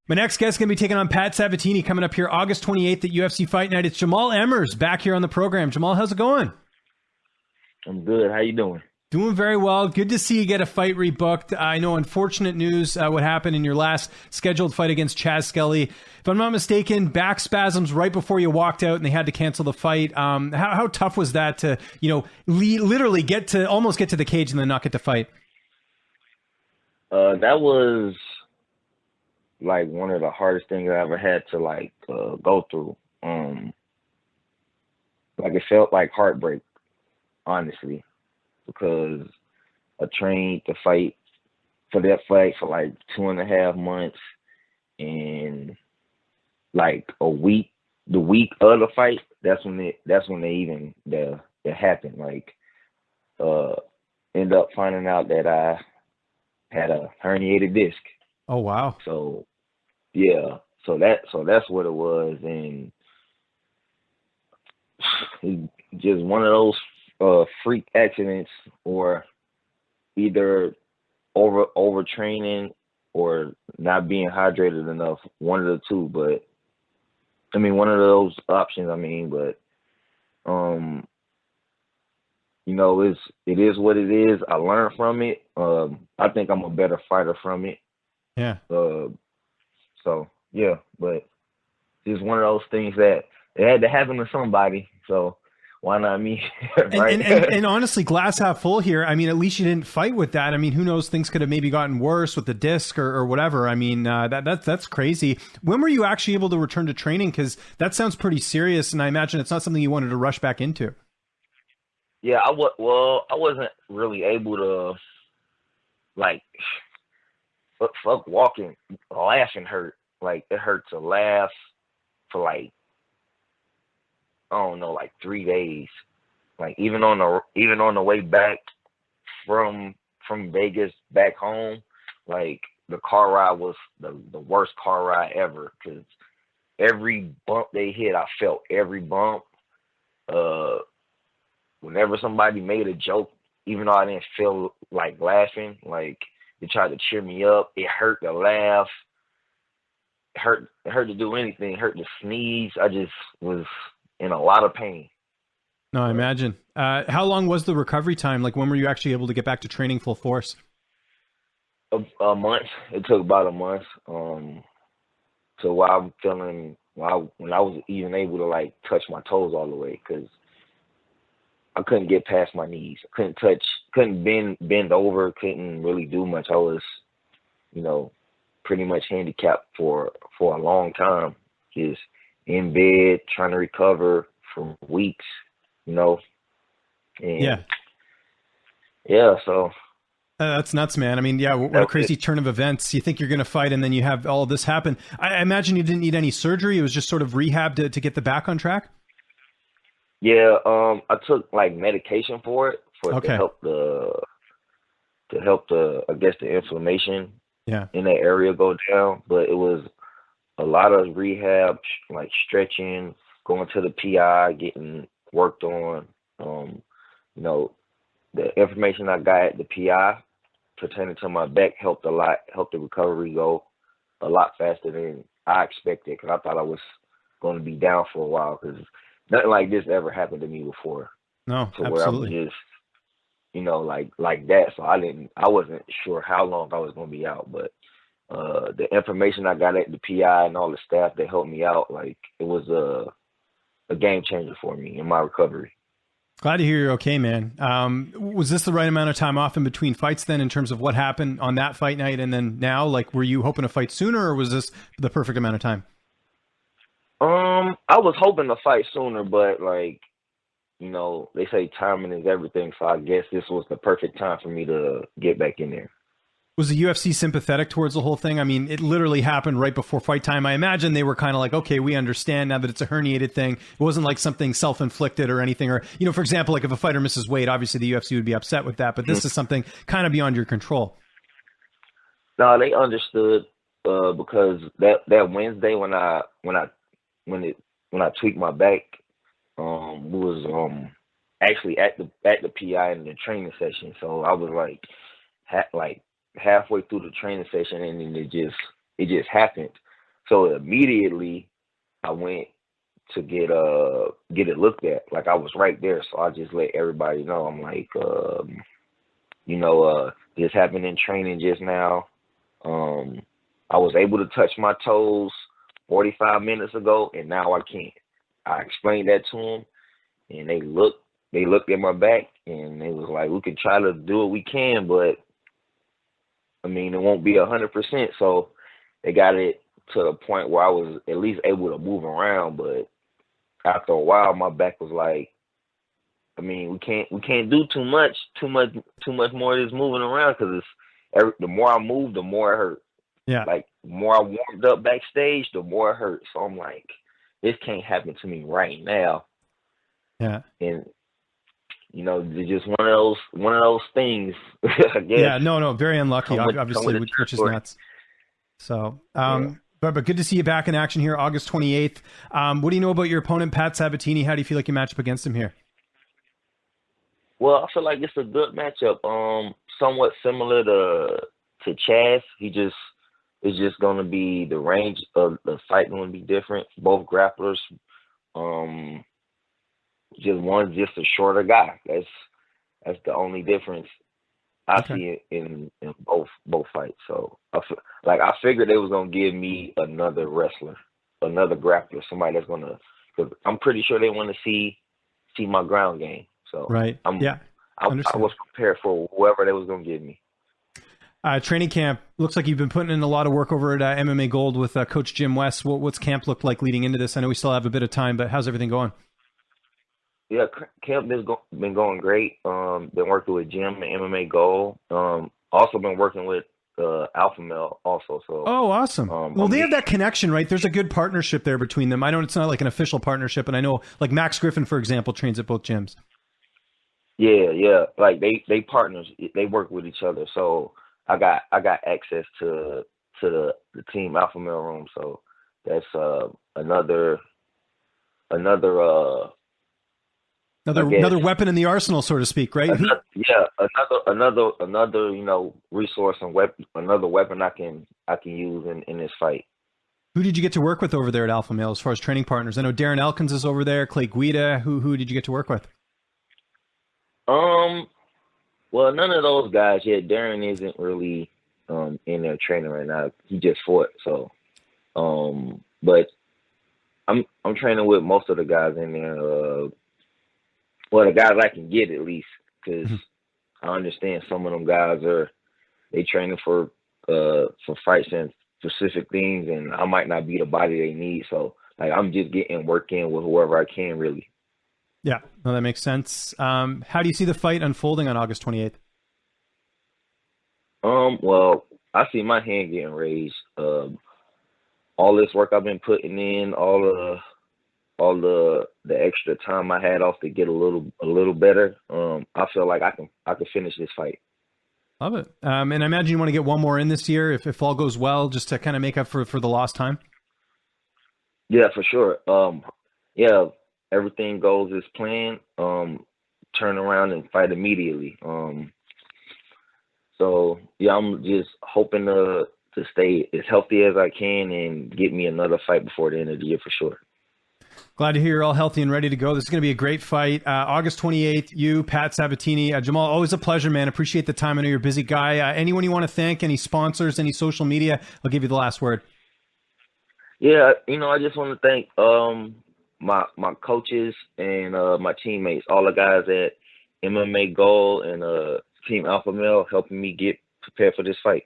My next guest is going to be taking on Pat Sabatini coming up here August 28th at UFC Fight Night. It's Jamall Emmers back here on the program. Jamall, how's it going? I'm good. How you doing? Doing very well. Good to see you get a fight rebooked. I know unfortunate news what happened in your last scheduled fight against Chaz Skelly. If I'm not mistaken, back spasms right before you walked out and they had to cancel the fight. How tough was that to, literally almost get to the cage and then not get to fight? That was like one of the hardest things I ever had to go through. It felt like heartbreak, honestly, because I trained to fight for that fight for like 2.5 months, and like the week of the fight, that's when that happened. End up finding out that I had a herniated disc. Oh wow. So yeah, so that's what it was, and just one of those freak accidents, or either overtraining or not being hydrated enough, one of the two. But one of those options. It is what it is. I learned from it. I think I'm a better fighter from it. Yeah. So yeah, but it's one of those things that it had to happen to somebody. So why not me? Right? and honestly, glass half full here. At least you didn't fight with that. Who knows? Things could have maybe gotten worse with the disc or whatever. That's crazy. When were you actually able to return to training? Because that sounds pretty serious, and I imagine it's not something you wanted to rush back into. Yeah, I wasn't really able to fuck walking. Laughing hurt. It hurt to laugh for 3 days. Even on the way back from Vegas back home, the car ride was the worst car ride ever, because every bump they hit, I felt every bump. Whenever somebody made a joke, even though I didn't feel like laughing, they tried to cheer me up, it hurt to laugh. It hurt to do anything. It hurt to sneeze. I just was in a lot of pain. No, I imagine. How long was the recovery time? When were you actually able to get back to training full force? A month. It took about a month. So when I was even able to touch my toes all the way, because I couldn't get past my knees. I couldn't bend over, couldn't really do much. I was, pretty much handicapped for a long time, just in bed, trying to recover for weeks, and yeah, so. That's nuts, man. What a crazy turn of events. You think you're going to fight, and then you have all of this happen. I imagine you didn't need any surgery. It was just sort of rehab to get the back on track? Yeah, I took medication for it, okay. to help the I guess the inflammation in that area go down. But it was a lot of rehab, stretching, going to the PI, getting worked on. The information I got at the PI pertaining to my back helped a lot, helped the recovery go a lot faster than I expected, because I thought I was going to be down for a while, because nothing like this ever happened to me before. No, so absolutely. Where I was just, like that. So I wasn't sure how long I was going to be out, but the information I got at the PI and all the staff that helped me out, it was a game changer for me in my recovery. Glad to hear you're okay, man. Was this the right amount of time off in between fights then, in terms of what happened on that fight night and then now? Were you hoping to fight sooner, or was this the perfect amount of time? I was hoping to fight sooner, but they say timing is everything, so I guess this was the perfect time for me to get back in there. Was the UFC sympathetic towards the whole thing? It literally happened right before fight time. I imagine they were kind of okay, we understand now that it's a herniated thing. It wasn't like something self-inflicted or anything. Or, for example, if a fighter misses weight, obviously the UFC would be upset with that. But this is something kind of beyond your control. No, they understood, because that Wednesday when I tweaked my back, was actually at the PI in the training session. So I was like halfway through the training session, and then it just happened. So immediately I went to get it looked at. Like I was right there, so I just let everybody know. I'm like, this happened in training just now. I was able to touch my toes 45 minutes ago, and now I can't. I explained that to them, and they looked at my back, and they was like, we could try to do what we can, but I mean, it won't be 100%. So they got it to the point where I was at least able to move around, but after a while, my back was like, I mean, we can't do too much more of this moving around, because the more I move, the more it hurt. Yeah. Like the more I warmed up backstage, the more it hurt. So I'm like, this can't happen to me right now. Yeah. And it's just one of those things. I guess. Yeah. No. Very unlucky. Obviously, which is nuts. So, But good to see you back in action here, August 28th. What do you know about your opponent, Pat Sabatini? How do you feel like you match up against him here? Well, I feel like it's a good matchup. Somewhat similar to Chaz. It's just going to be the range of the fight going to be different. Both grapplers. One's just a shorter guy. That's the only difference I see in both fights. So I figured they was gonna give me another wrestler, another grappler, somebody that's gonna. Cause I'm pretty sure they want to see my ground game. So right, I was prepared for whoever they was gonna give me. Training camp looks like you've been putting in a lot of work over at MMA Gold with Coach Jim West. What's camp look like leading into this? I know we still have a bit of time, but how's everything going? Yeah, camp has been going great. Been working with Jim and MMA Gold. Also been working with Alpha Male also. So awesome. Well, they have that connection, right? There's a good partnership there between them. I know it's not like an official partnership, and I know like Max Griffin, for example, trains at both gyms. Yeah. Like they partners. They work with each other. So I got access to the team Alpha Male room. So that's another weapon in the arsenal, so to speak, right? Another resource and weapon, another weapon I can use in this fight. Who did you get to work with over there at Alpha Male as far as training partners? I know Darren Elkins is over there, Clay Guida. Who did you get to work with? Well, none of those guys yet. Darren isn't really in there training right now. He just fought, so but I'm training with most of the guys in there. Well, the guys I can get at least, because I understand some of them guys they training for fights and specific things, and I might not be the body they need. So like I'm just getting work in with whoever I can, really. Yeah, no, that makes sense. How do you see the fight unfolding on August 28th? Well, I see my hand getting raised. All this work I've been putting in, all the extra time I had off to get a little better. I feel like I can finish this fight. Love it. And I imagine you want to get one more in this year if all goes well, just to kind of make up for the lost time. Yeah, for sure. Everything goes as planned. Turn around and fight immediately. So yeah, I'm just hoping to stay as healthy as I can and get me another fight before the end of the year for sure. Glad to hear you're all healthy and ready to go. This is going to be a great fight. August 28th, you, Pat Sabatini. Jamall, always a pleasure, man. Appreciate the time. I know you're a busy guy. Anyone you want to thank, any sponsors, any social media? I'll give you the last word. Yeah, I just want to thank my coaches and my teammates, all the guys at MMA Gold and Team Alpha Male helping me get prepared for this fight.